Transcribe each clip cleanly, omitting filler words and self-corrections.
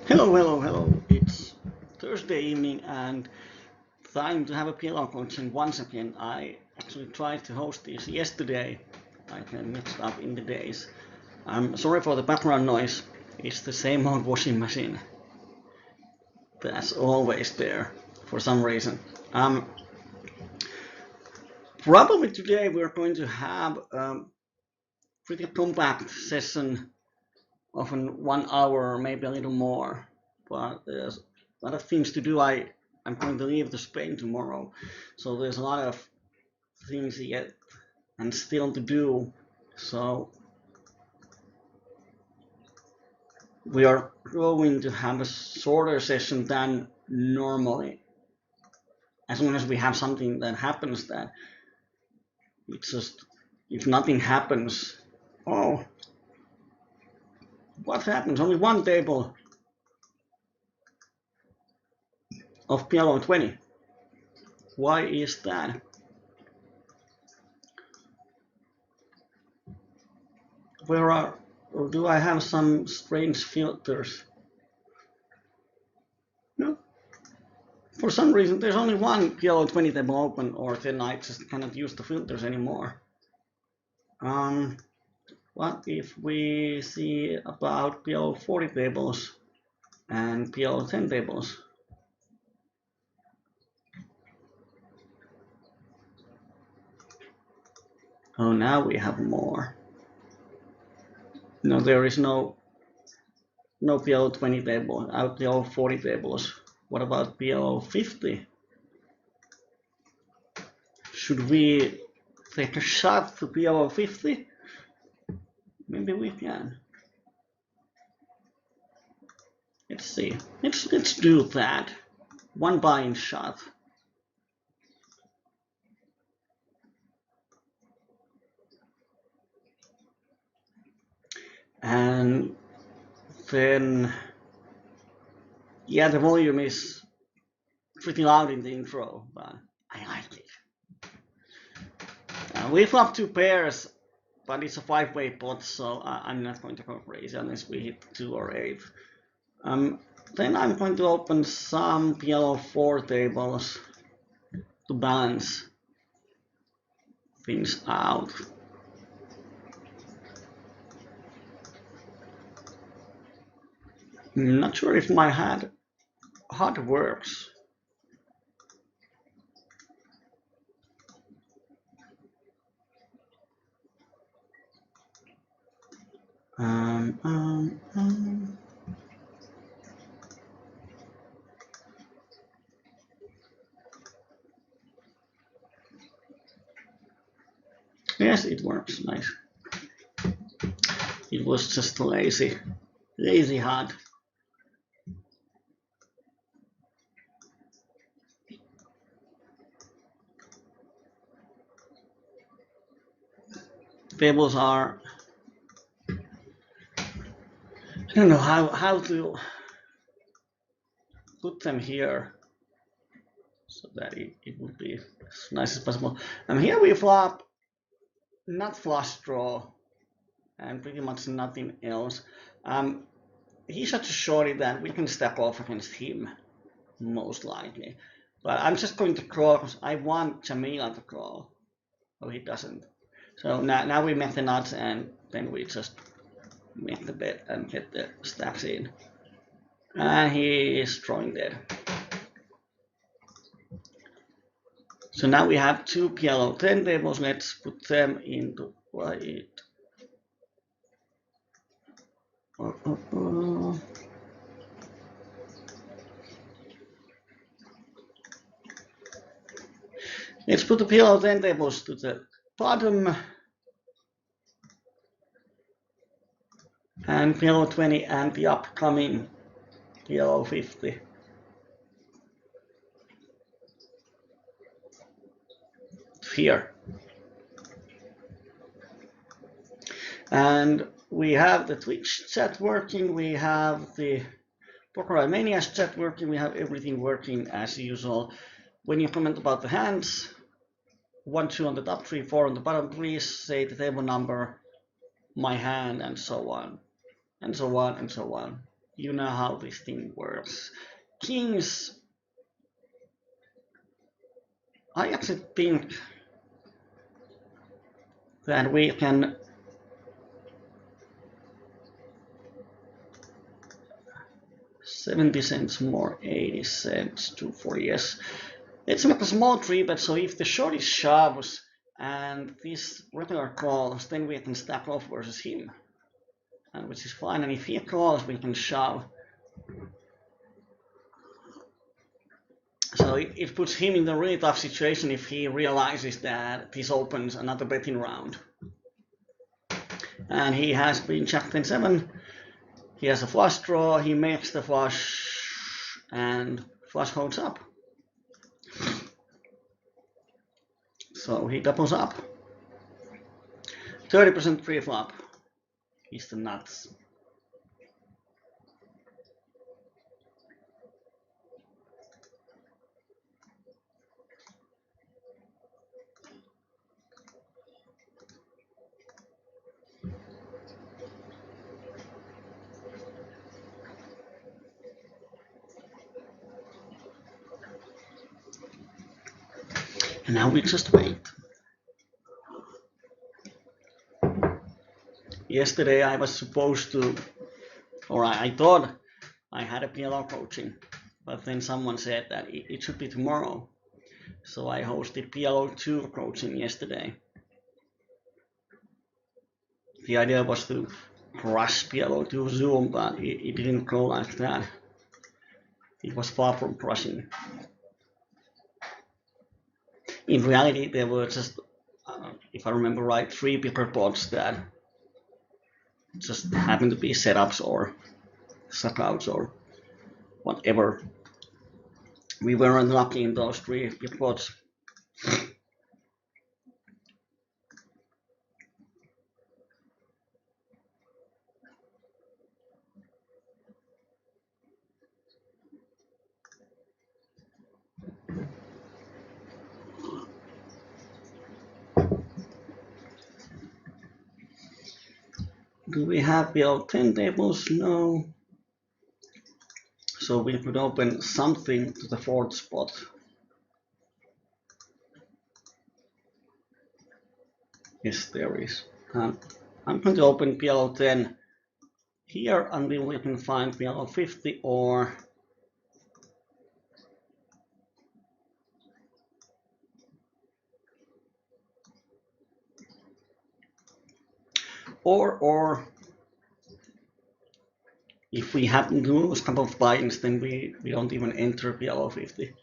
Hello, hello, hello. It's Thursday evening and time to have a PLO coaching once again. I actually tried to host this yesterday. I got mixed up in the days. I'm sorry for the background noise. It's the same old washing machine. That's always there for some reason. Probably today we're going to have a pretty compact session of 1 hour or maybe a little more. But there's a lot of things to do. I'm going to leave to Spain tomorrow, so there's a lot of things yet and still to do. So we are going to have a shorter session than normally. As long as we have something that happens, that it's just if nothing happens, oh, what happens? Only one table of PLO20. Why is that? Where are, or do I have some strange filters? No. For some reason, there's only one PLO20 table open, or then I just cannot use the filters anymore. What if we see about PLO40 tables and PLO10 tables? Oh, now we have more. No, there is no PLO20 table, PLO40 tables. What about PLO50? Should we take a shot to PLO50? Maybe we can. Let's see. Let's do that. One buy-in shot. And then, yeah, the volume is pretty loud in the intro, but I like it. We flop two pairs, but it's a five-way pot, so I'm not going to go crazy unless we hit 2 or 8. Then I'm going to open some PLO4 tables to balance things out. I'm not sure if my HUD works. Yes, it works. Nice. It was just a lazy HUD. Tables are, I don't know how to put them here so that it would be as nice as possible. And here we flop not flush draw and pretty much nothing else. He's such a shorty that we can step off against him most likely. But I'm just going to crawl because I want Jamila to crawl. Oh, he doesn't. So now we make the nuts and then we just make the bet and get the stacks in. And he is drawing dead. So now we have two PLO10 tables. Let's put them into white. Let's put the PLO10 tables to the bottom. And PLO20 and the upcoming PLO50. Here. And we have the Twitch chat working, we have the Poker Mania's chat working, we have everything working as usual. When you comment about the hands, 1, 2 on the top, 3, 4 on the bottom, please say the table number, my hand, and so on, and so on, and so on. you know how this thing works. Kings, I actually think that we can 70 cents more, 80 cents, 240, yes. Let's make a small 3-bet, so if the short is shoves and this regular calls, then we can stack off versus him, and which is fine. And if he calls, we can shove. So it puts him in a really tough situation if he realizes that this opens another betting round. And he has been Jack 10-7. He has a flush draw, he makes the flush, and flush holds up. So he doubles up. 30% pre-flop. He's the nuts. And now we just wait. Yesterday I was supposed to, or I thought I had a PLO coaching, but then someone said that it should be tomorrow. So I hosted PLO2 coaching yesterday. The idea was to crush PLO2 Zoom, but it didn't go like that. It was far from crushing. In reality, there were just, if I remember right, 3 bigger pods that just happened to be setups or suckouts or whatever. We weren't lucky in those 3 big pods. Do we have PLO10 tables? No. So we could open something to the 4th spot. Yes, there is. I'm going to open PLO10 here until we can find PLO50 or if we happen to lose a couple of buy-ins, then we don't even enter PLO50.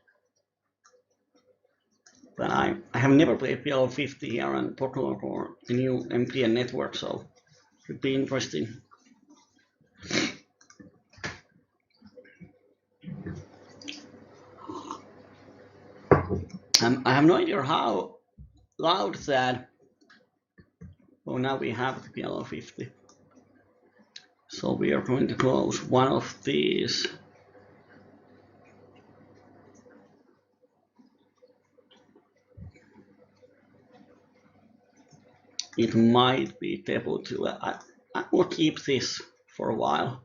But I have never played PLO50 here on Popular or the new MTN network, so it would be interesting. I have no idea how loud that. Oh, now we have the PLO50. So we are going to close one of these. It might be table 2. I will keep this for a while.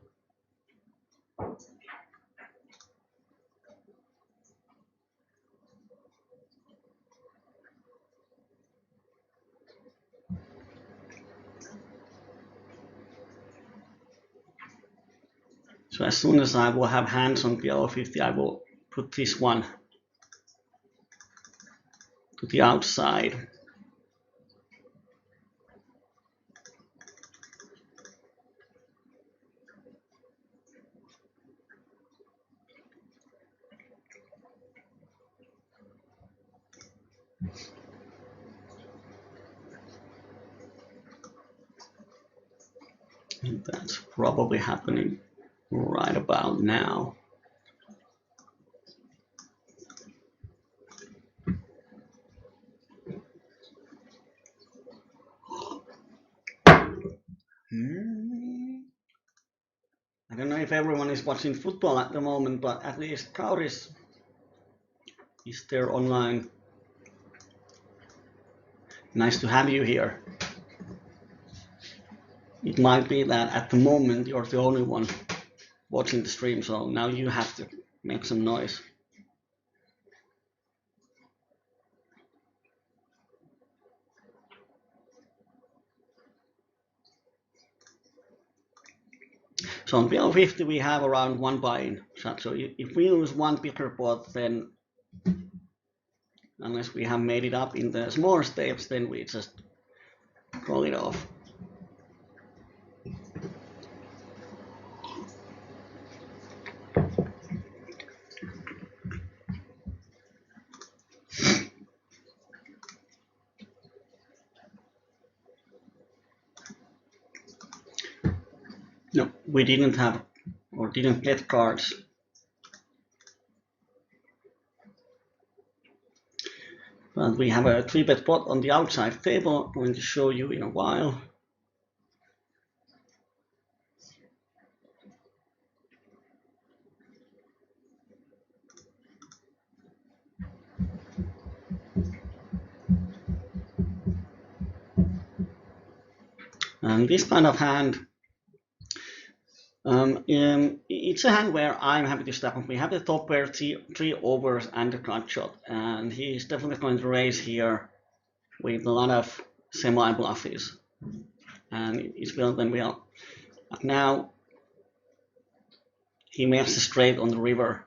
So as soon as I will have hands on PLO50, I will put this one to the outside. And that's probably happening right about now. I don't know if everyone is watching football at the moment, but at least Kauris is there online. Nice to have you here. It might be that at the moment you're the only one watching the stream, so now you have to make some noise. So on PLO50 we have around 1 buy-in. So if we lose one bigger pot, then unless we have made it up in the smaller steps, then we just call it off. No, we didn't have or didn't get cards. But we have a 3-bet pot on the outside table. I'm going to show you in a while. And this kind of hand, it's a hand where I'm happy to step up. We have the top pair, 3 overs and a gut shot, and he's definitely going to raise here with a lot of semi-bluffies. And it's well then well. But now he makes a straight on the river.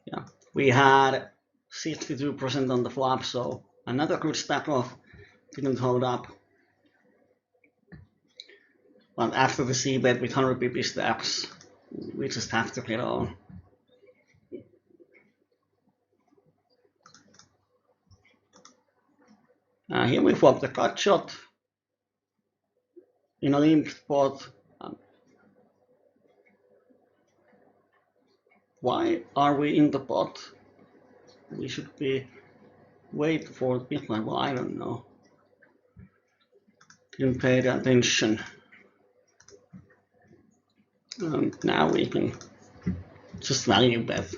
Yeah, we had 62% on the flop, so another good stack off. Didn't hold up. But after the c-bet with 100 pp stacks, we just have to get on. Here we flop the cut shot in a limp spot. Why are we in the pot? We should be wait for the big line. Well, I don't know. Didn't pay attention. Now we can just value bet.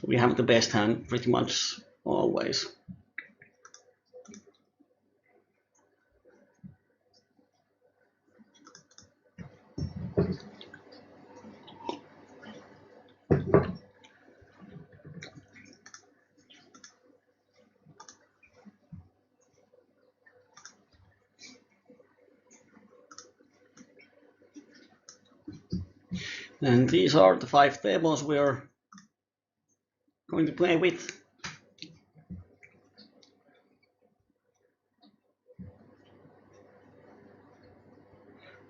We have the best hand pretty much always. And these are the 5 tables we're going to play with.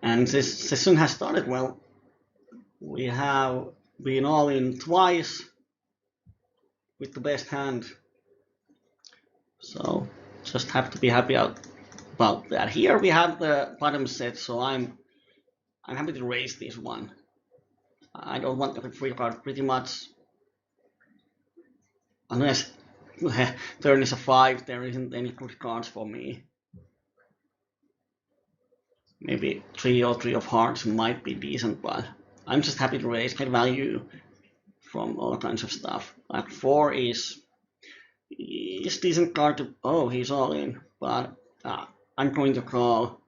And this session has started well. We have been all in twice with the best hand. So just have to be happy about that. Here we have the bottom set, so I'm happy to raise this one. I don't want the free card pretty much, unless turn is a 5, there isn't any good cards for me. Maybe 3 or 3 of hearts might be decent, but I'm just happy to raise, get value from all kinds of stuff. Like 4 is decent card to, oh, he's all in, but I'm going to call.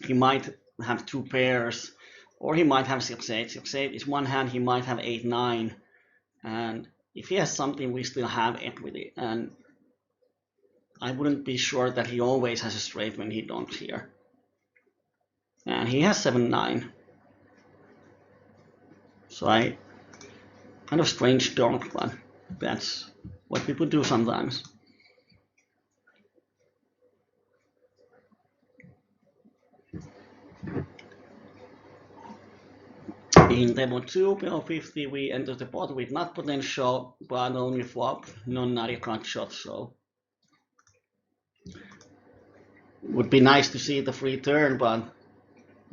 He might have 2 pairs, or he might have 6-8. 6-8 is one hand, he might have 8-9, and if he has something, we still have equity, and I wouldn't be sure that he always has a straight when he don't here. And he has 7-9. So I kind of strange donk, but that's what people do sometimes. In table 2, PLO50, we enter the pot with not potential, but only flop, non-nutty cut shot, so would be nice to see the free turn, but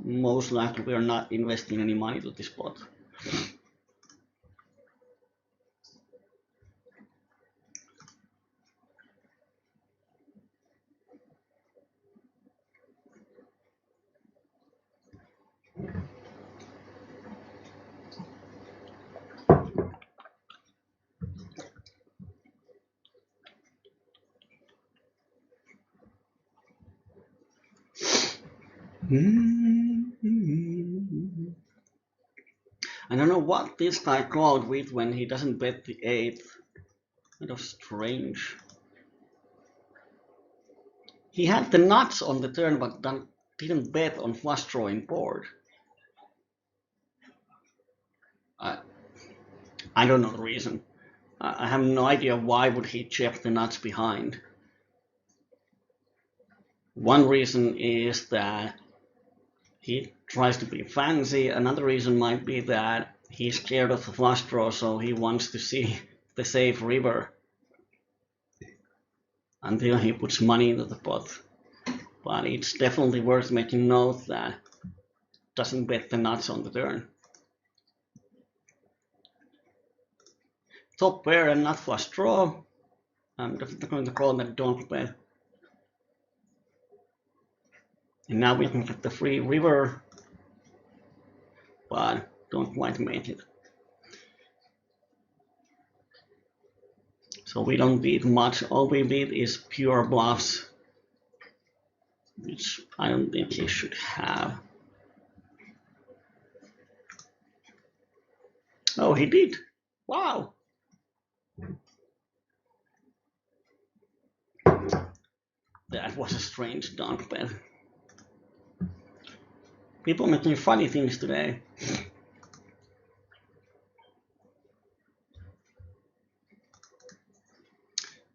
most likely we are not investing any money to this pot. what this guy called with when he doesn't bet the 8th. Kind of strange. He had the nuts on the turn, but didn't bet on flush drawing board. I don't know the reason. I have no idea why would he check the nuts behind. One reason is that he tries to be fancy. Another reason might be that he's scared of the flush draw, so he wants to see the safe river until he puts money into the pot. But it's definitely worth making note that doesn't bet the nuts on the turn. Top pair and nut flush draw. I'm definitely going to call that don't bet. And now we can get the free river, but don't quite make it. So we don't beat much. All we beat is pure bluffs, which I don't think he should have. Oh, he did. Wow. That was a strange dunk bet. People making funny things today.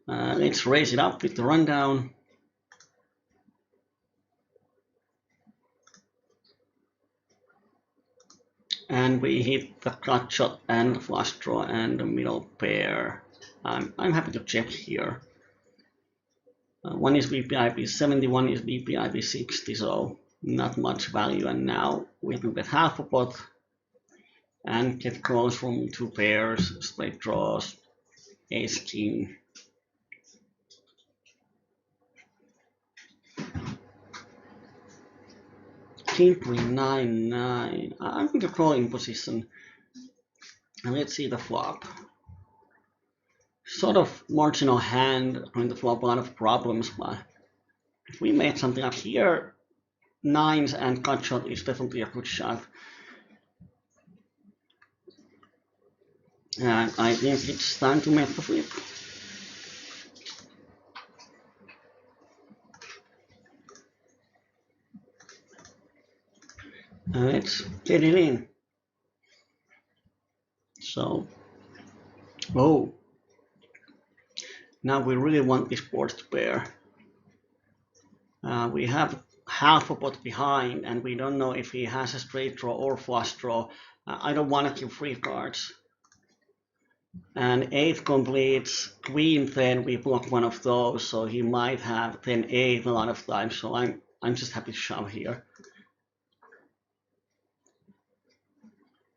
Let's raise it up with the rundown. And we hit the cut shot and the flush draw and the middle pair. I'm happy to check here. One is VPIP 70, one is VPIP 60, so not much value. And now we can bet half a pot and get calls from two pairs, straight draws, ace king. King queen 9-9. I'm going to call in position. And let's see the flop. Sort of marginal hand going to flop a lot of problems, but if we made something up here, nines and cut shot is definitely a good shot. And I think it's time to make the flip. Let's get it in. So, oh, now we really want this board to pair. We have half a pot behind, and we don't know if he has a straight draw or flush draw. I don't want to give free cards. And 8 completes, queen 10, we block one of those, so he might have 10-8 a lot of times, so I'm just happy to shove here.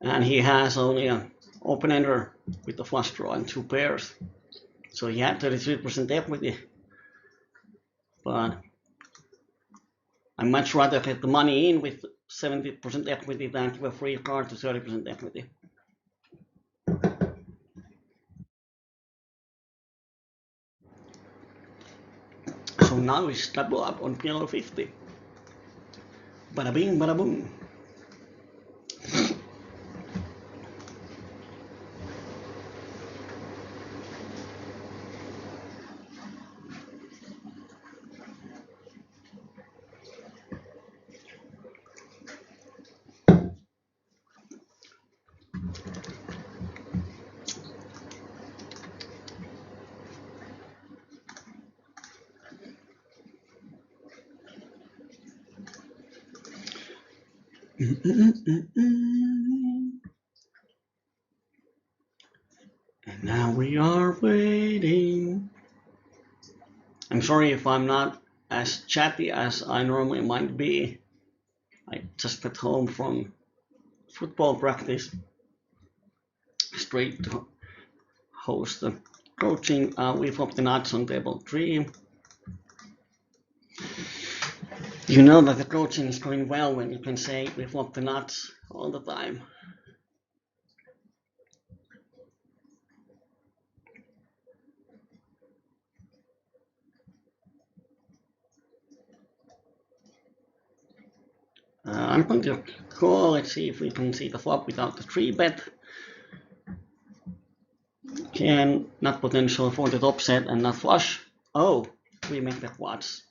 And he has only an open-ender with the flush draw and two pairs. So he had 33% equity. But I'd much rather get the money in with 70% equity than give a free card to 30% equity. So now we double up on PLO50. Bada bing, bada boom. And now we are waiting. I'm sorry if I'm not as chatty as I normally might be. I just got home from football practice, straight to host the coaching. We flop the nuts on table 3. You know that the coaching is going well when you can say we flop the nuts all the time. I'm going to call, let's see if we can see the flop without the 3-bet. Can not potential for the top set and not flush. Oh, we make the quads.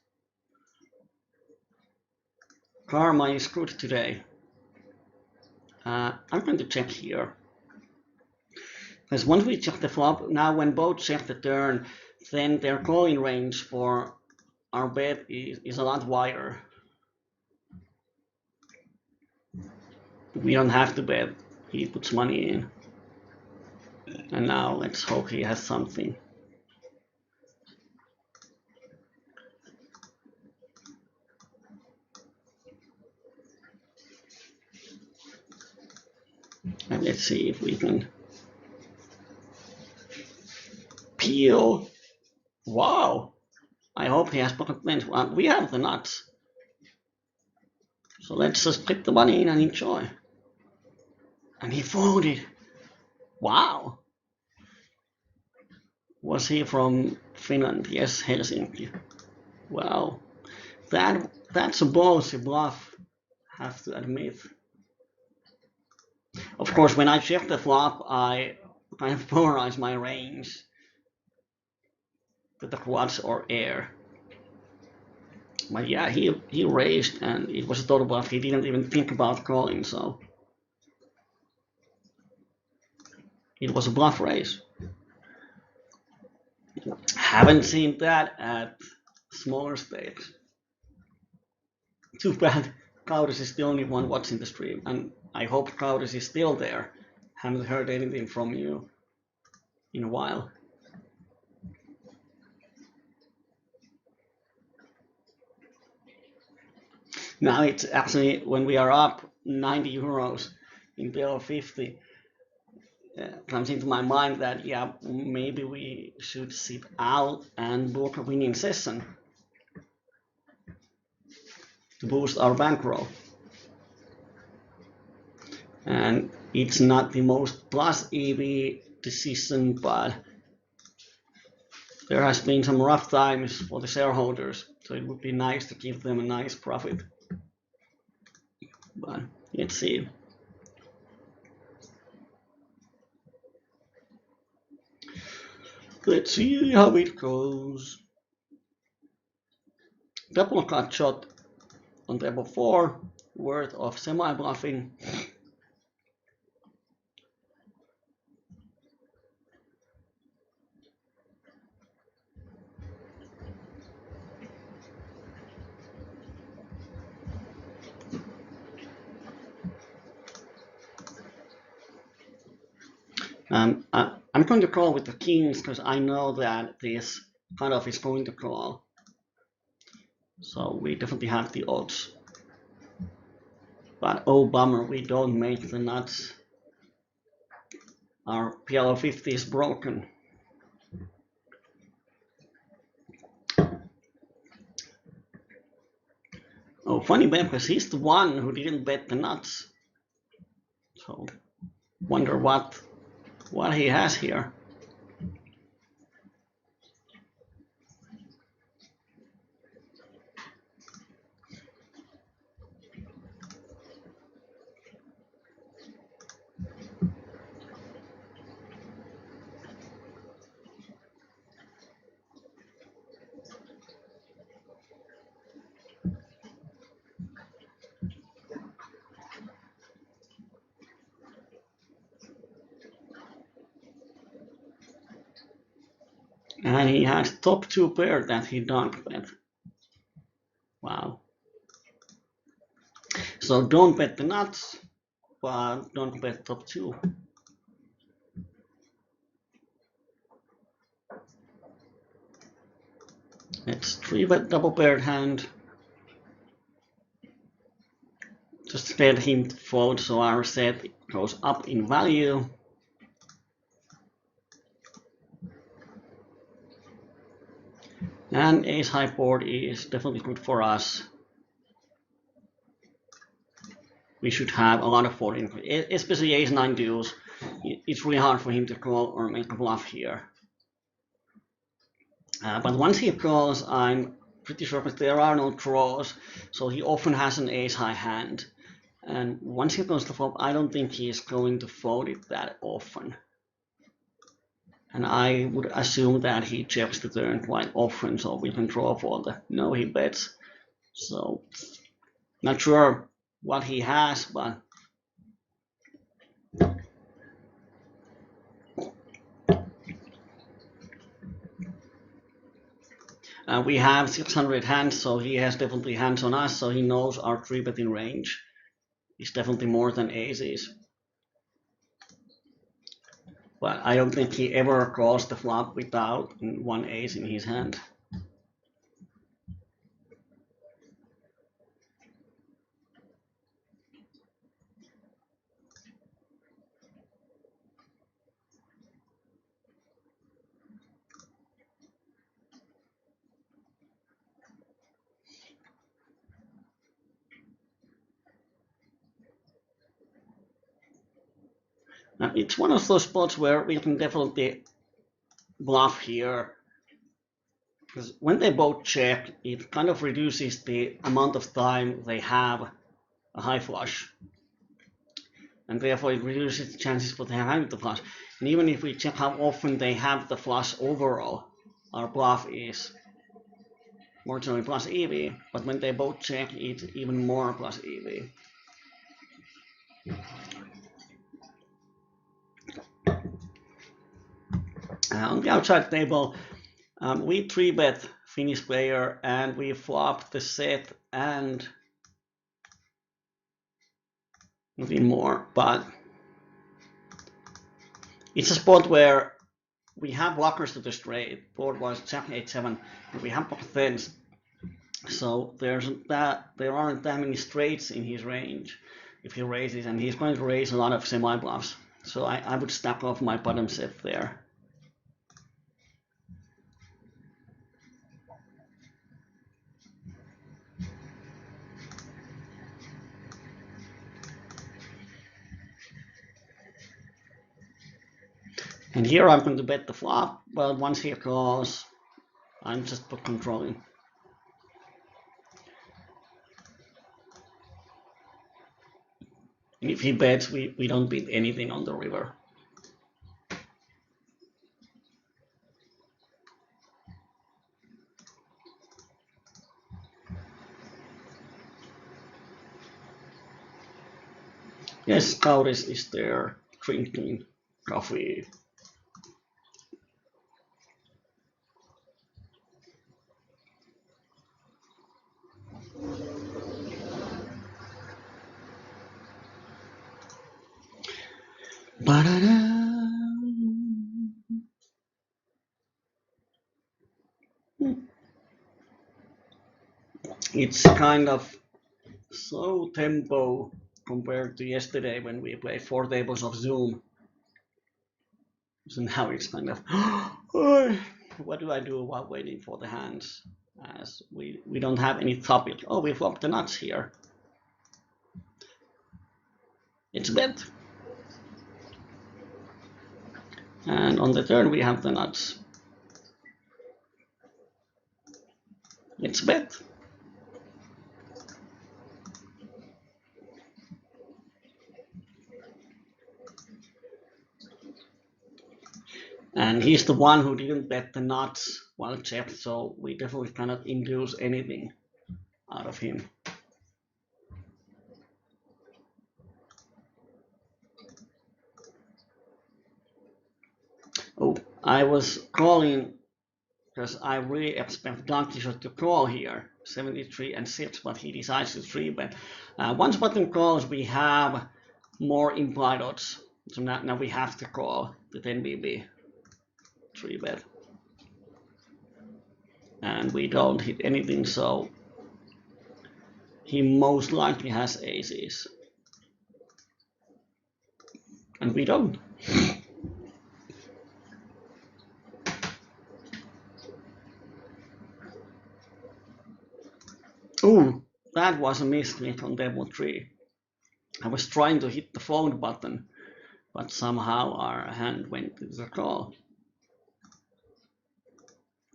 Karma is good today. I'm going to check here. Because once we check the flop, now when both check the turn, then their calling range for our bet is a lot wider. We don't have to bet. He puts money in. And now let's hope he has something. And let's see if we can peel. Wow! I hope he has pocket tens. We have the nuts. So let's just put the money in and enjoy. And he folded. Wow! Was he from Finland? Yes, Helsinki. Wow. That's a ballsy bluff, I have to admit. Of course, when I check the flop, I kind of polarize my range to the quads or air. But yeah, he raised and it was a total bluff. He didn't even think about calling, so it was a bluff raise. Haven't seen that at smaller stakes. Too bad Kaudis is the only one watching the stream, and I hope Kaudis is still there. Haven't heard anything from you in a while. Now it's actually, when we are up 90 euros in PLO50, comes into my mind that, yeah, maybe we should sit out and book a winning session to boost our bankroll. And it's not the most plus EV decision, but there has been some rough times for the shareholders, so it would be nice to give them a nice profit. But let's see. Let's see how it goes. Double cut shot on table 4, worth of semi-bluffing. I'm going to call with the kings because I know that this cutoff is going to call. So we definitely have the odds. But oh bummer, we don't make the nuts. Our PLO50 is broken. Oh, funny bet, because he's the one who didn't bet the nuts. So wonder what he has here. And he has top 2 pair that he don't bet. Wow. So don't bet the nuts, but don't bet top 2. Let's 3-bet double paired hand. Just let him fold so our set goes up in value. And ace high board is definitely good for us. We should have a lot of folding, especially ace 9 duels. It's really hard for him to call or make a bluff here. But once he calls, I'm pretty sure that there are no draws, so he often has an ace high hand. And once he goes to flop, I don't think he is going to fold it that often. And I would assume that he checks the turn quite often, so we can draw for the no, he bets. So not sure what he has, but we have 600 hands, so he has definitely hands on us, so he knows our 3-betting range is definitely more than aces. But I don't think he ever calls the flop without one ace in his hand. It's one of those spots where we can definitely bluff here, because when they both check, it kind of reduces the amount of time they have a high flush, and therefore it reduces the chances for them having the flush. And even if we check how often they have the flush overall, our bluff is marginally plus EV, but when they both check, it's even more plus EV. On the outside table, we 3-bet Finnish player and we flop the set and nothing more, but it's a spot where we have blockers to the straight. Board was Jack 8-7, and we have pocket tens, so there aren't that many straights in his range if he raises, and he's going to raise a lot of semi bluffs. So I would stack off my bottom set there. And here I'm going to bet the flop, but once he calls, I'm just put controlling. And if he bets, we don't beat anything on the river. Yes, Kauris is there drinking coffee. It's kind of slow tempo compared to yesterday when we played 4 tables of Zoom. So now it's kind of, what do I do while waiting for the hands? As we don't have any topic. Oh, we flopped the nuts here. It's bet. And on the turn we have the nuts. It's bet. And he's the one who didn't bet the nuts while checked, so we definitely cannot induce anything out of him. Oh, I was calling because I really expect Don Quixote to call here, 73 and 6, but he decides to 3-bet. Once button calls, we have more implied odds. So now we have to call the 10 BB 3-bet. And we don't hit anything, so he most likely has aces. And we don't. Ooh, that was a misclick on demo 3. I was trying to hit the phone button, but somehow our hand went to the call.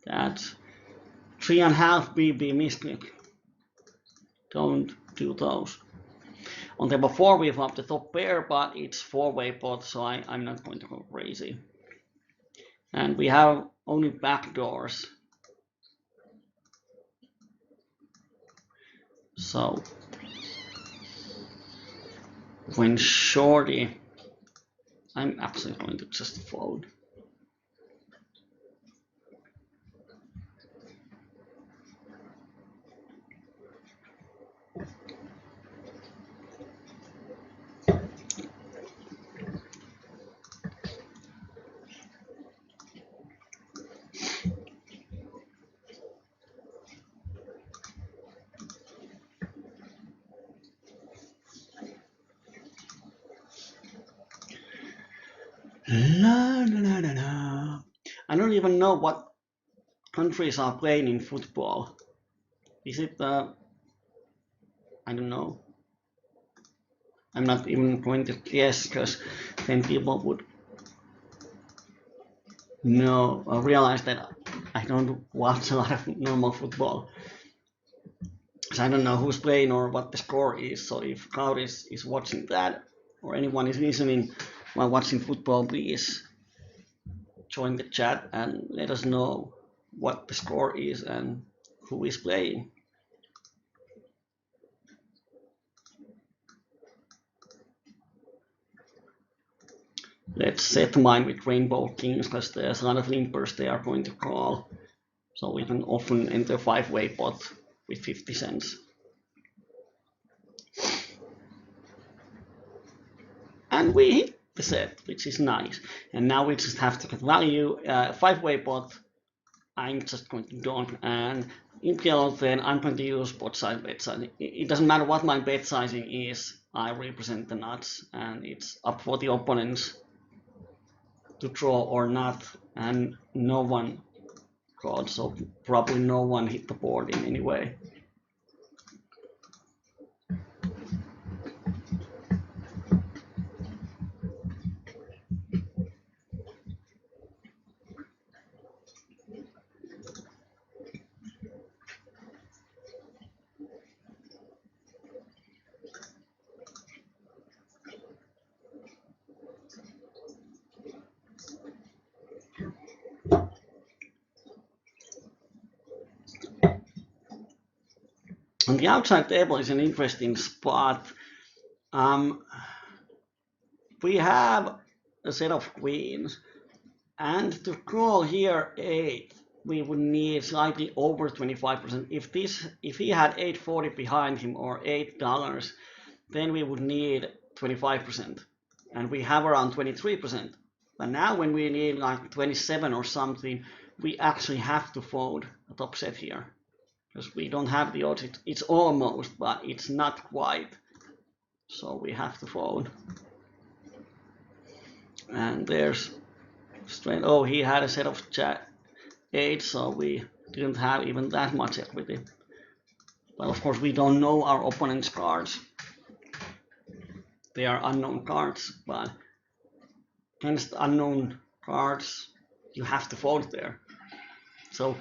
That's 3.5 BB misclick. Don't do those. On table 4 we flop the top pair, but it's 4-way pot, so I'm not going to go crazy. and we have only backdoors. So when shorty, I'm actually going to just fold. La, la, la, la, la. I don't even know what countries are playing in football. Is it, I don't know. I'm not even going to guess because then people would know or realize that I don't watch a lot of normal football. So I don't know who's playing or what the score is. So if crowd is watching that or anyone is listening while watching football, please join the chat and let us know what the score is and who is playing. Let's set mine with Rainbow Kings because there's a lot of limpers they are going to call. So we can often enter 5-way pot with 50 cents. And we hit the set, which is nice. And now we just have to get value. 5-way pot, I'm just going to don't. And in PLO10, I'm going to use pot size, bet size. It doesn't matter what my bet sizing is, I represent the nuts. And it's up for the opponents to draw or not. And no one called, so probably no one hit the board in any way. On the outside table is an interesting spot. We have a set of queens, and to call here 8, we would need slightly over 25%. If he had 840 behind him or $8, then we would need 25%, and we have around 23%. But now when we need like 27 or something, we actually have to fold a top set here. Because we don't have the odds. It's almost, but it's not quite. So we have to fold. And there's straight. Oh, he had a set of jack 8, so we didn't have even that much equity. But of course, we don't know our opponent's cards. They are unknown cards, but against unknown cards, you have to fold there. So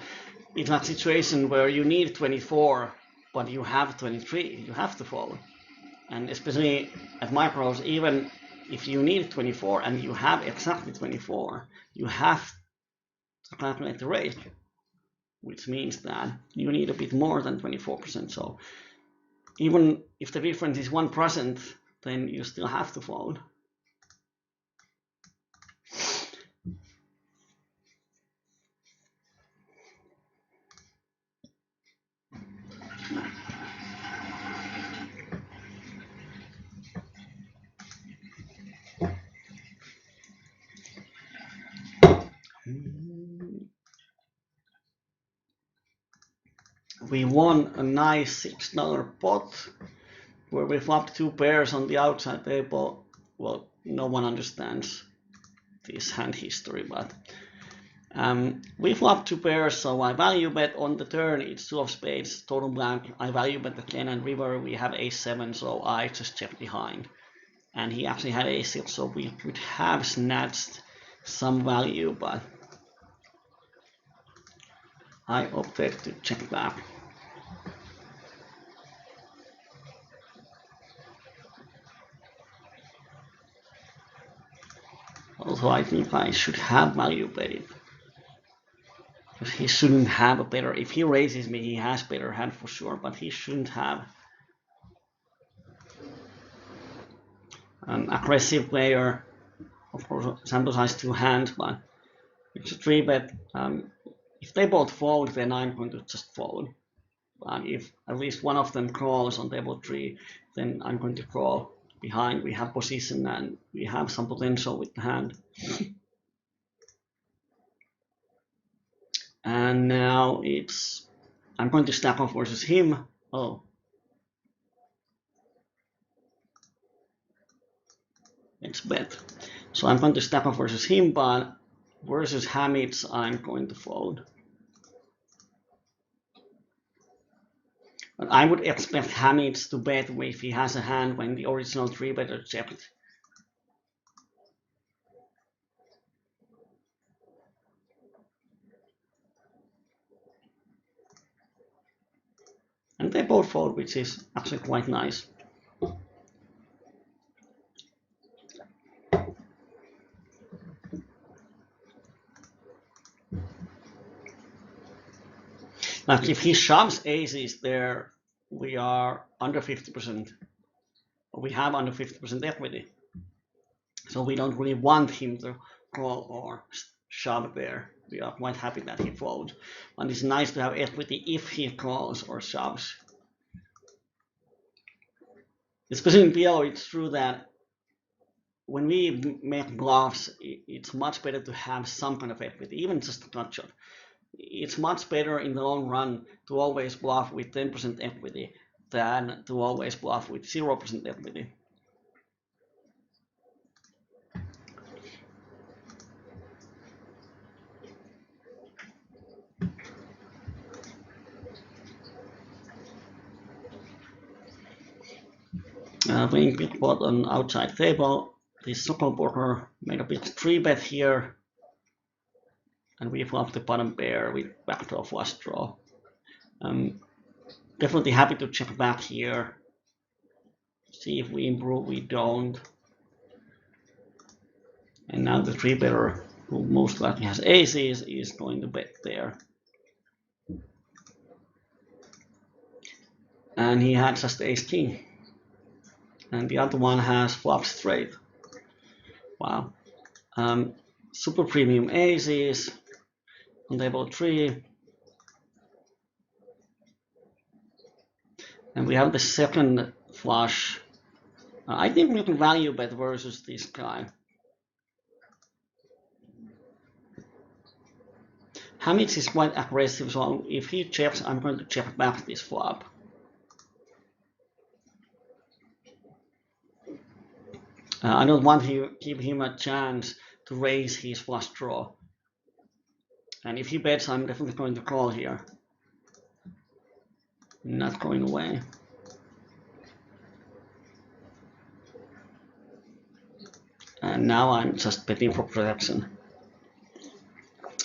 it's not a situation where you need 24, but you have 23. You have to fold. And especially at micros, even if you need 24 and you have exactly 24, you have to calculate the rate, which means that you need a bit more than 24%. So even if the difference is 1%, then you still have to fold. We won a nice $6 pot where we flopped 2 pairs on the outside table. Well, no one understands this hand history, but we flopped 2 pairs, so I value bet on the turn. It's 2 of spades, total blank. I value bet again, and river we have ace-7, so I just check behind. And he actually had ace-6, so we could have snatched some value, but I opted to check back. Also, I think I should have value betted. He shouldn't have a better. If he raises me, he has better hand for sure, but he shouldn't have. An aggressive player. Of course, Santos has two hands, but it's a 3-bet. If they both fold, then I'm going to just fold. And if at least one of them crawls on table 3, then I'm going to crawl behind. We have position and we have some potential with the hand. And now I'm going to stack off versus him. Oh. It's bet. So I'm going to stack off versus him, but versus Hamid's, I'm going to fold. But I would expect Hamid's to bet if he has a hand when the original 3-better checked. And they both fold, which is actually quite nice. Like if he shoves aces there, we are under 50%. We have under 50% equity. So we don't really want him to call or shove there. We are quite happy that he folds. And it's nice to have equity if he calls or shoves. Especially in PLO, it's true that when we make bluffs, it's much better to have some kind of equity, even just a gut shot. It's much better in the long run to always bluff with 10% equity than to always bluff with 0% equity. Playing big pot on outside table. This Sokol Border made a big 3-bet here. And we flop the bottom pair with backdoor flush draw. Definitely happy to check back here. See if we improve, we don't. And now the 3-better, who most likely has aces, is going to bet there. And he had just ace-king. And the other one has flop straight. Wow. Super premium aces on table 3. And we have the second flush. I think we can value bet versus this guy. Hamid is quite aggressive, so if he checks, I'm going to check back this flop. I don't want to give him a chance to raise his flush draw. And if he bets, I'm definitely going to call here. Not going away. And now I'm just betting for protection.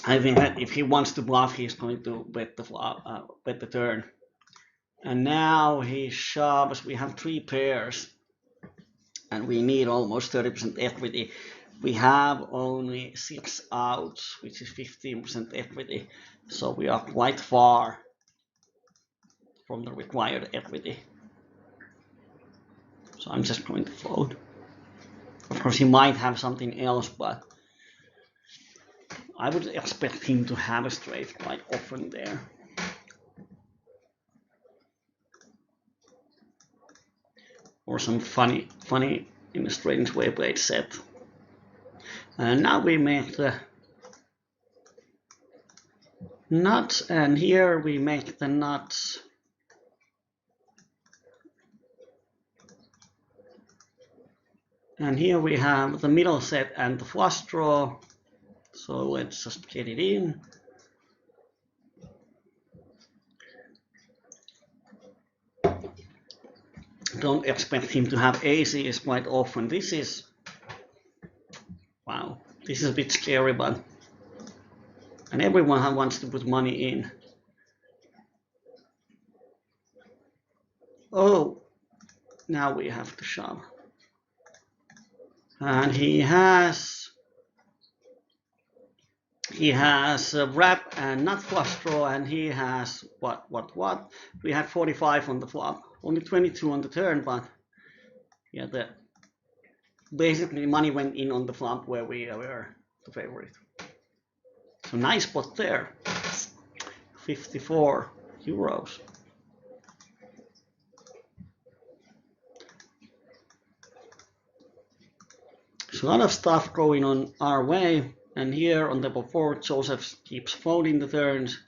I think that if he wants to bluff, he's going to bet the flop, bet the turn. And now he shoves. We have 3 pairs. And we need almost 30% equity. We have only 6 outs, which is 15% equity. So we are quite far from the required equity. So I'm just going to fold. Of course, he might have something else, but I would expect him to have a straight quite often there. Or some funny in a strange way played set. And now we make the nuts, and here we make the nuts. And here we have the middle set and the flush draw. So let's just get it in. Don't expect him to have aces quite often. This is, wow, this is a bit scary, but, and everyone wants to put money in. Oh, now we have to shove. And he has He has a wrap and not flush draw, and he has what? We had 45 on the flop, only 22 on the turn, but yeah, basically money went in on the flop where we were the favorite. So nice spot there, 54 euros. So a lot of stuff going on our way, and here on table 4, Joseph keeps folding the turns.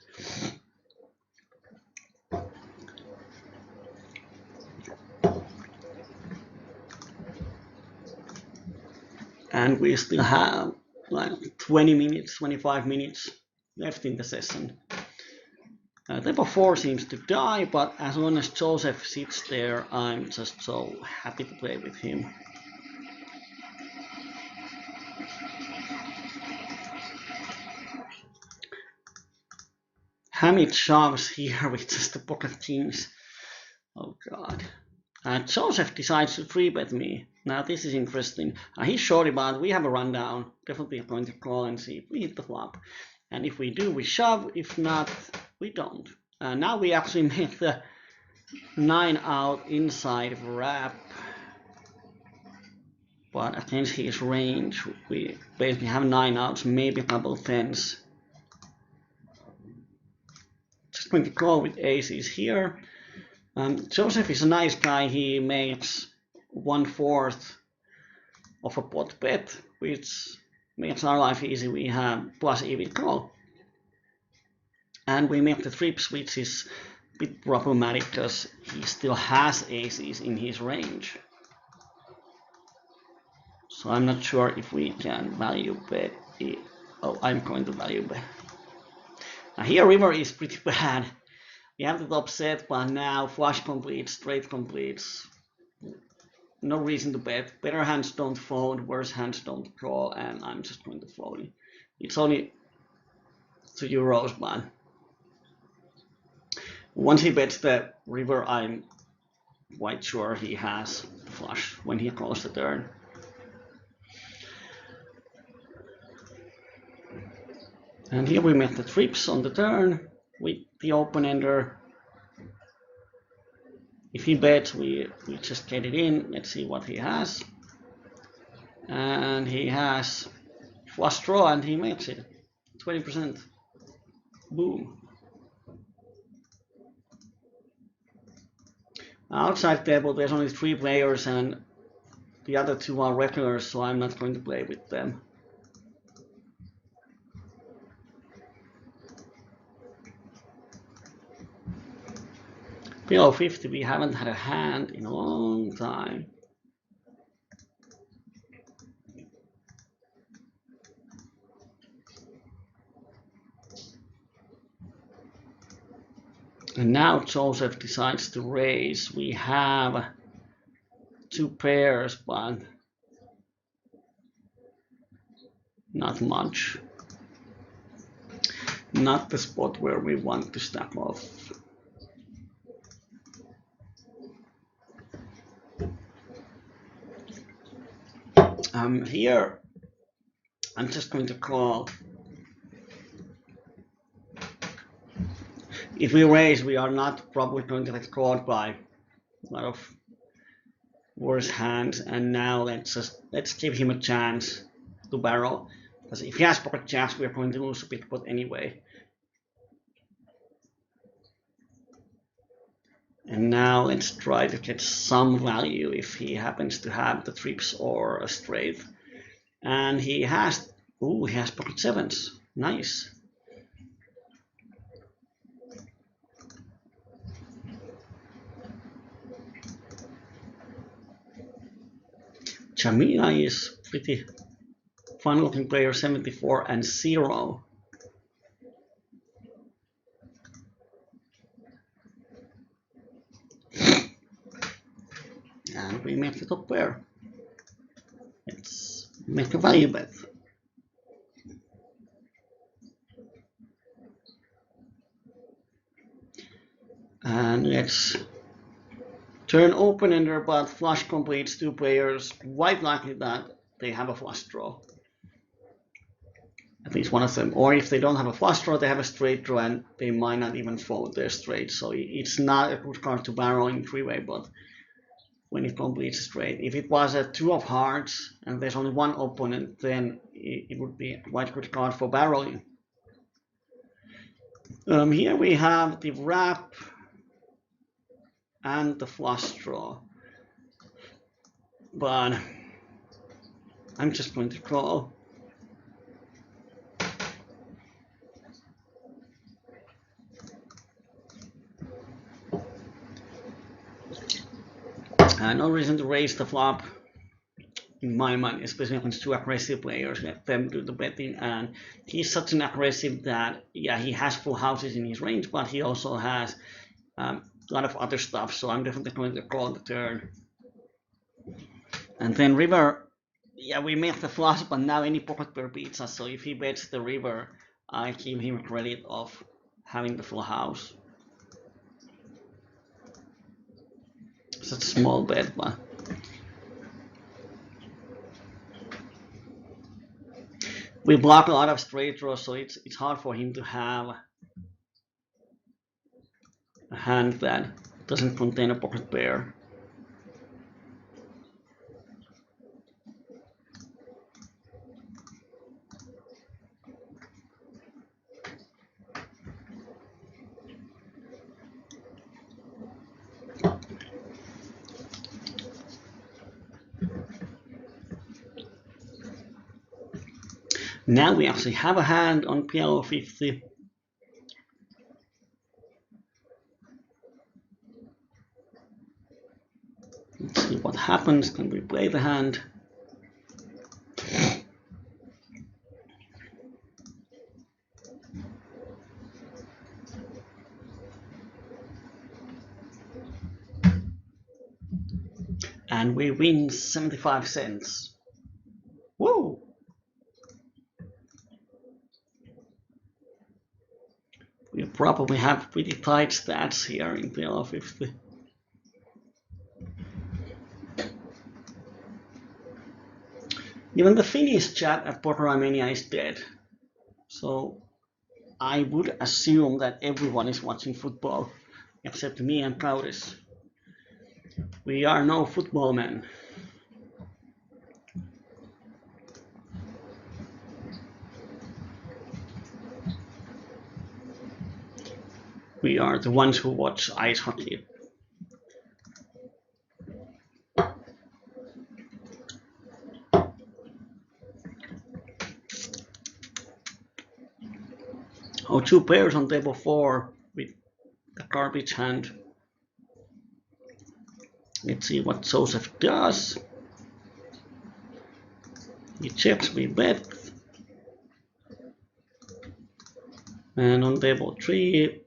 And we still have like 20 minutes, 25 minutes left in the session. Table 4 seems to die, but as long as Joseph sits there, I'm just so happy to play with him. Hamid shoves here with just the pocket kings. Oh god. Joseph decides to 3-bet me. Now this is interesting. He's shorty, but we have a rundown. Definitely going to call and see if we hit the flop. And if we do, we shove. If not, we don't. Now we actually make the 9 out inside of wrap. But against his range, we basically have 9 outs, maybe a couple of 10s. Just going to call with aces here. Joseph is a nice guy. He makes 1/4 of a pot bet, which makes our life easy. We have plus even call. And we make the trips, which is a bit problematic because he still has aces in his range. So I'm not sure if we can value bet. Oh, I'm going to value bet. Now here river is pretty bad. We have the top set, but now flush completes, straight completes. No reason to bet. Better hands don't fold, worse hands don't call, and I'm just going to fold it. It's only 2 euros, but once he bets the river, I'm quite sure he has flush when he calls the turn. And here we make the trips on the turn with the open-ender. If he bets, we just get it in. Let's see what he has. And he has flush draw, and he makes it 20%. Boom. Outside table, there's only 3 players, and the other 2 are regulars, so I'm not going to play with them. PLO50, we haven't had a hand in a long time. And now Joseph decides to raise. We have 2 pairs, but not much. Not the spot where we want to stack off. Here, I'm just going to call. If we raise, we are not probably going to get caught by a lot of worse hands. And now let's give him a chance to barrel, because if he has pocket jacks, we are going to lose a big pot anyway. And now let's try to get some value if he happens to have the trips or a straight. And he has pocket 7s. Nice. Jamila is pretty fun looking player, 74 and 0. And we make the top pair. Let's make a value bet. And let's turn open-ender, but flush completes 2 players. Quite likely that they have a flush draw. at least one of them. Or if they don't have a flush draw, they have a straight draw and they might not even fold their straight. So it's not a good card to barrel in three-way, but when it completes straight. If it was a two of hearts and there's only one opponent, then it would be a quite good card for barreling. Here we have the wrap and the flush draw, but I'm just going to call. No reason to raise the flop in my mind, especially against two aggressive players. Let them do the betting, and he's such an aggressive that, yeah, he has full houses in his range, but he also has a lot of other stuff, so I'm definitely going to call on the turn. And then river, yeah, we made the flush, but now any pocket pair beats us, so if he bets the river, I give him credit of having the full house. Such a small bet, but we block a lot of straight draws, so it's hard for him to have a hand that doesn't contain a pocket pair. Now we actually have a hand on PLO50. Let's see what happens. Can we play the hand? And we win 75 cents. Woo! We probably have pretty tight stats here in PLO50. Even the Finnish chat at Pokermania is dead. So I would assume that everyone is watching football except me and Kauris. We are no football men. We are the ones who watch ice hockey. Oh, two pairs on table 4 with the garbage hand. Let's see what Joseph does. He checks, we bet. And on table 3,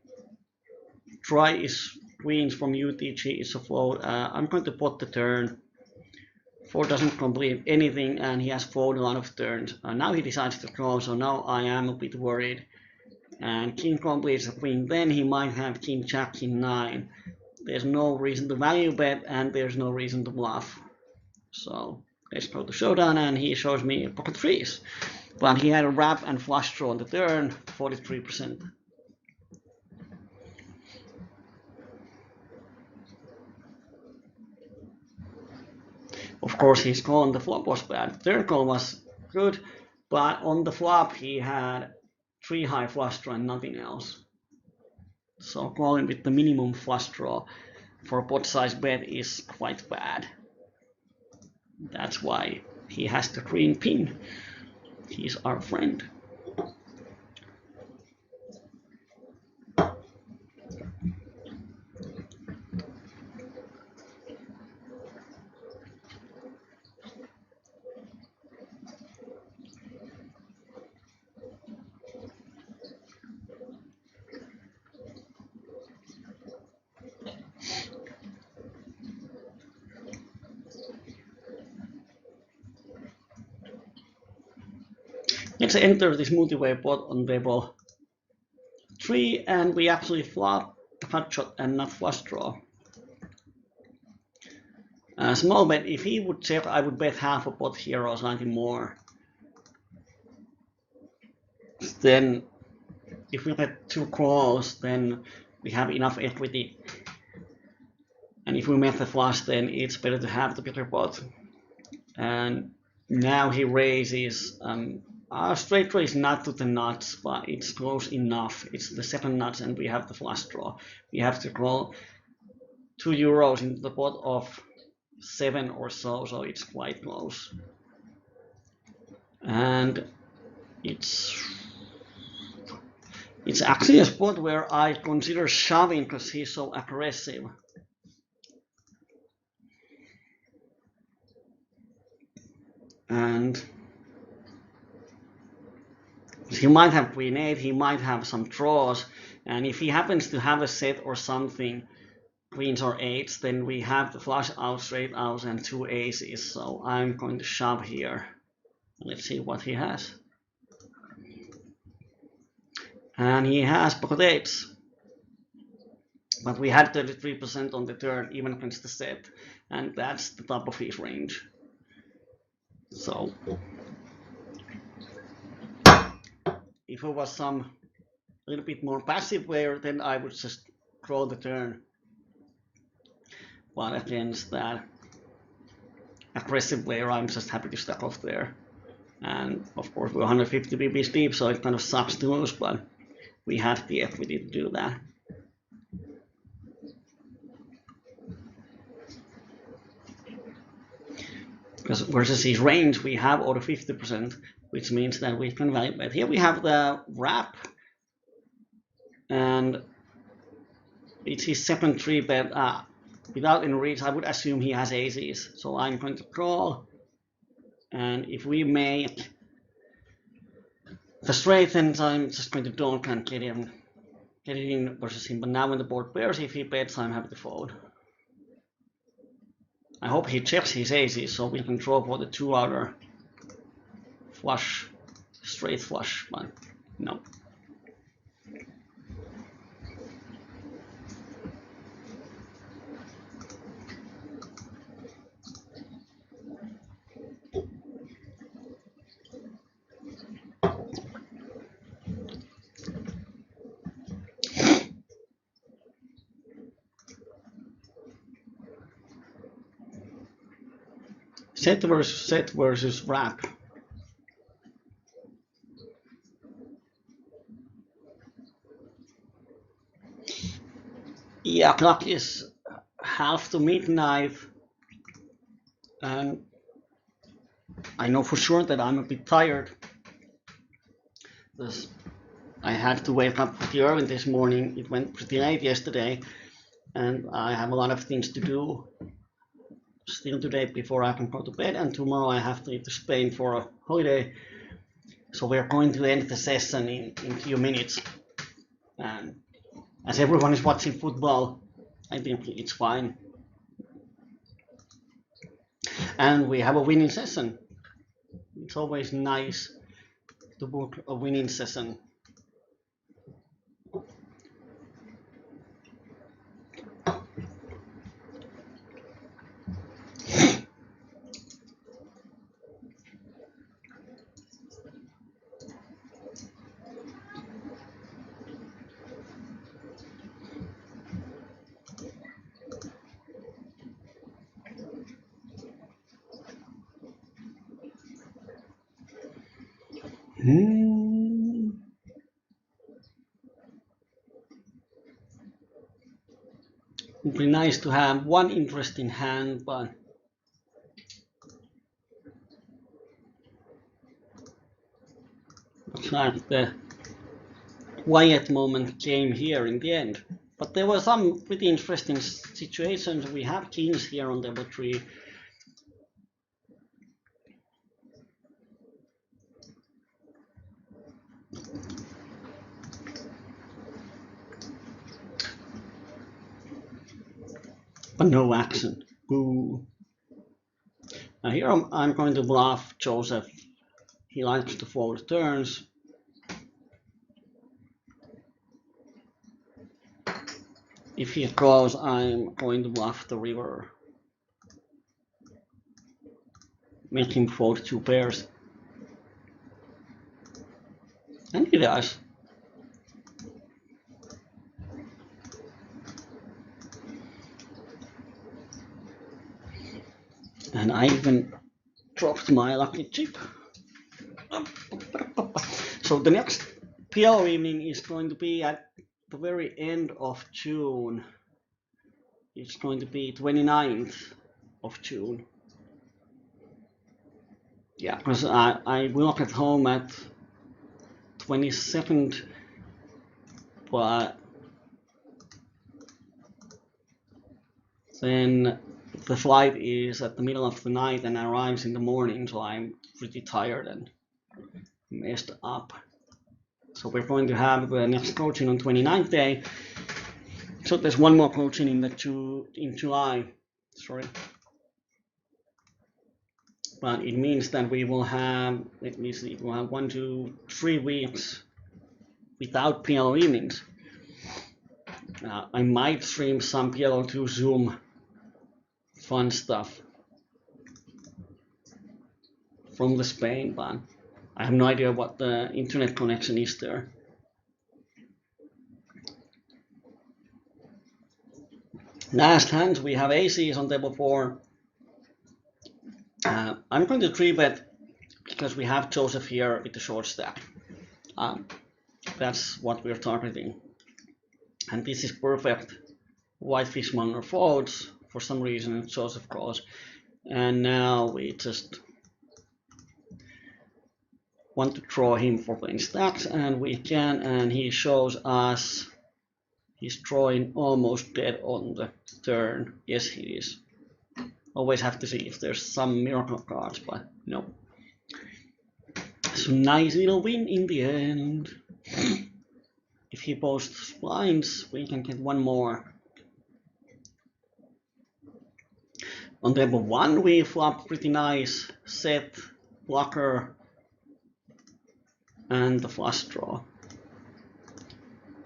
try is queens from UTG is a fold. I'm going to pot the turn. 4 doesn't complete anything and he has folded a lot of turns. Now he decides to call, so now I am a bit worried. And king completes a queen, then he might have king jack, king 9. There's no reason to value bet and there's no reason to bluff. So let's go to showdown and he shows me pocket threes. But he had a wrap and flush draw on the turn, 43%. Of course, his call on the flop was bad. Third call was good, but on the flop he had 3 high flush draw and nothing else. So calling with the minimum flush draw for a pot size bet is quite bad. That's why he has the green pin. He's our friend. Let's enter this multi-way pot on table 3 and we actually flop the cut shot and not flush draw. Small bet, if he would check, I would bet half a pot here or slightly more. then if we get too close, then we have enough equity. And if we make the flush, then it's better to have the bigger pot. And now he raises. Our straight draw is not to the nuts, but it's close enough. It's the second nuts, and we have the flush draw. We have to roll €2 into the pot of 7 or so, so it's quite close. And it's actually a spot where I consider shoving because he's so aggressive. And he might have queen 8, he might have some draws, and if he happens to have a set or something, queens or 8s, then we have the flush out, straight out, and 2 aces. So I'm going to shove here. Let's see what he has. And he has pocket 8s. But we had 33% on the turn, even against the set, and that's the top of his range. So if it was some little bit more passive player, then I would just draw the turn. But against that aggressive player, I'm just happy to stack off there. And of course, we're 150 BPs deep, so it kind of sucks to lose, but we have the equity to do that. Because versus his range, we have over 50%, which means that we can value bet. Here we have the wrap, and it's his second 3-bet. Without any reach, I would assume he has aces. So I'm going to call, and if we make the straight, then I'm just going to donk and get it in versus him. But now when the board pairs, if he bets, I'm happy to fold. I hope he checks his aces so we can draw for the 2-outer flush, straight flush, but no. Set versus wrap. Yeah, clock is half to midnight, and I know for sure that I'm a bit tired because I had to wake up pretty early this morning. It went pretty late yesterday, and I have a lot of things to do still today before I can go to bed, and tomorrow I have to leave to Spain for a holiday. So we're going to end the session in a few minutes. And as everyone is watching football, I think it's fine. And we have a winning session. It's always nice to book a winning session. It'd be nice to have one interesting hand, but looks like the quiet moment came here in the end. But there were some pretty interesting situations. We have kings here on table 3. But no action. Boo. Now here I'm going to bluff Joseph. He likes to fold turns. If he calls, I'm going to bluff the river. Make him fold 2 pairs. And he does. And I even dropped my lucky chip. So the next PLO evening is going to be at the very end of June. It's going to be 29th of June. Yeah, because I will get home at 22nd, but then the flight is at the middle of the night and arrives in the morning, so I'm pretty tired and messed up. So we're going to have the next coaching on 29th day. So there's one more coaching in July. Sorry. But it means that we will have, let me see, we'll have 1, 2, 3 weeks without PLO evenings. I might stream some PLO2 Zoom fun stuff from the Spain, but I have no idea what the internet connection is there. Last hands, we have aces on table 4. I'm going to 3-bet because we have Joseph here with the short stack. That's what we're targeting. And this is perfect. White fishmonger folds. For some reason, Joseph calls. And now we just want to draw him for playing stacks, and we can, and he shows us he's drawing almost dead on the turn. Yes, he is. Always have to see if there's some miracle cards, but no. So nice little win in the end. If he posts blinds, we can get one more. On table 1, we flop pretty nice set, blocker, and the flush draw.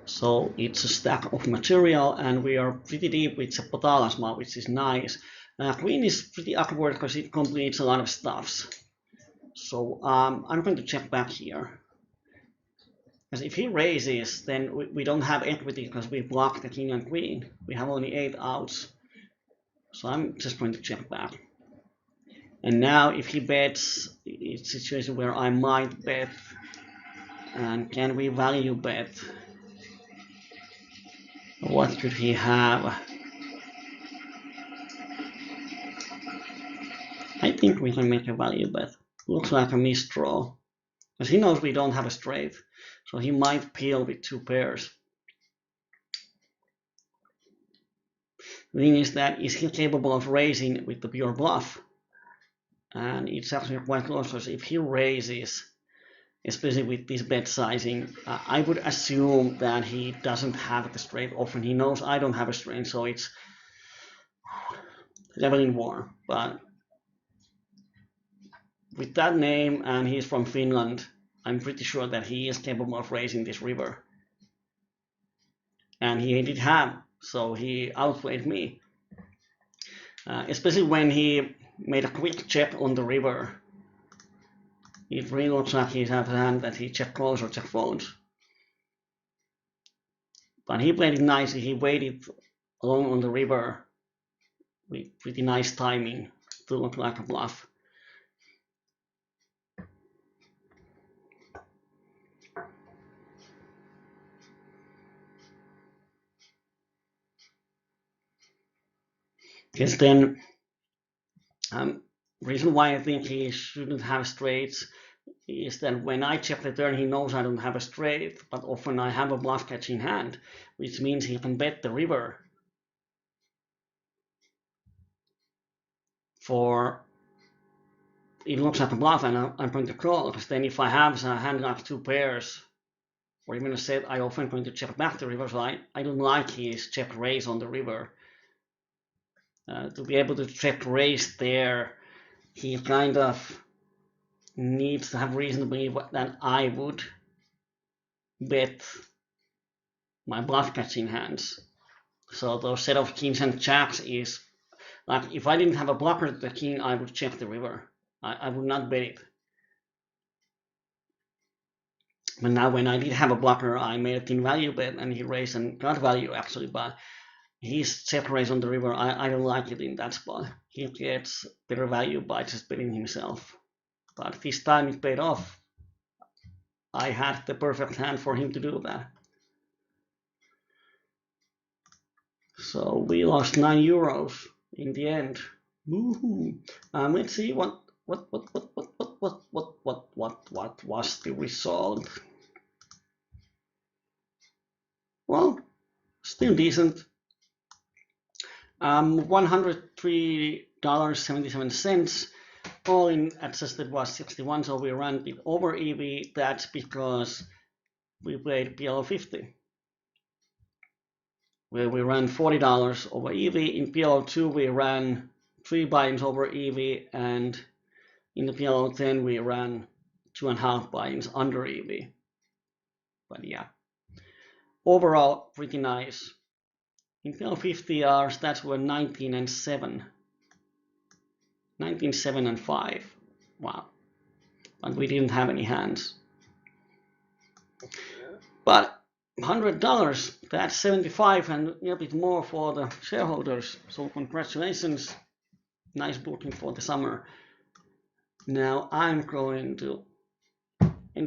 So it's a stack of material, and we are pretty deep with Seppotalasma, which is nice. Queen is pretty awkward because it completes a lot of stuffs. So I'm going to check back here. Because if he raises, then we don't have equity because we block the king and queen. We have only 8 outs. So I'm just going to check back. And now if he bets, it's a situation where I might bet. And can we value bet? What could he have? I think we can make a value bet. Looks like a misdraw. Because he knows we don't have a straight. So he might peel with 2 pairs. The thing is that, is he capable of raising with the pure bluff? And it's actually quite close, because if he raises, especially with this bet sizing, I would assume that he doesn't have the straight often. He knows I don't have a straight, so it's level in war. But with that name, and he's from Finland, I'm pretty sure that he is capable of raising this river. And he did have, so he outplayed me. Especially when he made a quick check on the river. It really looks like he has a hand that he check calls or check folds. But he played it nicely. He waited along on the river with pretty nice timing to look like a bluff. Because then, reason why I think he shouldn't have straights is that when I check the turn, he knows I don't have a straight, but often I have a bluff catching hand, which means he can bet the river for, it looks like a bluff, and I'm going to call, because then if I have a hand like 2 pairs, or even a set, I often going to check back the river, so I don't like his check raise on the river. To be able to check raise there, he kind of needs to have reason to believe that I would bet my bluff catching hands. So those set of kings and jacks is like, if I didn't have a blocker to the king, I would check the river. I would not bet it. But now when I did have a blocker, I made a thin value bet and he raised and got value actually, but his check raise on the river, I don't like it in that spot. He gets better value by just betting himself. But this time it paid off. I had the perfect hand for him to do that. So we lost €9 in the end. Woohoo! Let's see what was the result. Well, still decent. $103.77. All in adjusted was 61, so we ran a bit over EV. That's because we played PLO50, where we ran $40 over EV. In PLO2 we ran 3 buy-ins over EV, and in the PLO10 we ran 2.5 buy-ins under EV. But yeah, overall pretty nice. In PLO50 our stats were 19 and 7. 19, 7 and 5. Wow. But we didn't have any hands. But $100, that's 75 and a bit more for the shareholders. So congratulations. Nice booking for the summer. Now I'm going to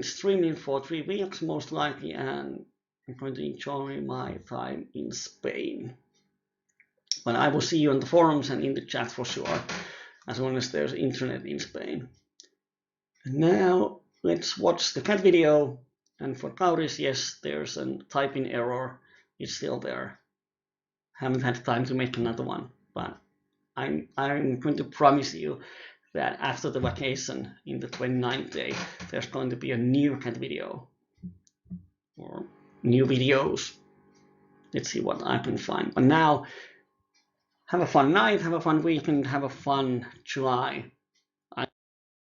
stream it for 3 weeks most likely, and I'm going to enjoy my time in Spain. But I will see you on the forums and in the chat for sure, as long as there's internet in Spain. And now let's watch the cat video. And for Kauris, yes, there's a typing error. It's still there. Haven't had time to make another one, but I'm going to promise you that after the vacation in the 29th day, there's going to be a new cat video or new videos. Let's see what I can find. But now, have a fun night, have a fun weekend, have a fun July.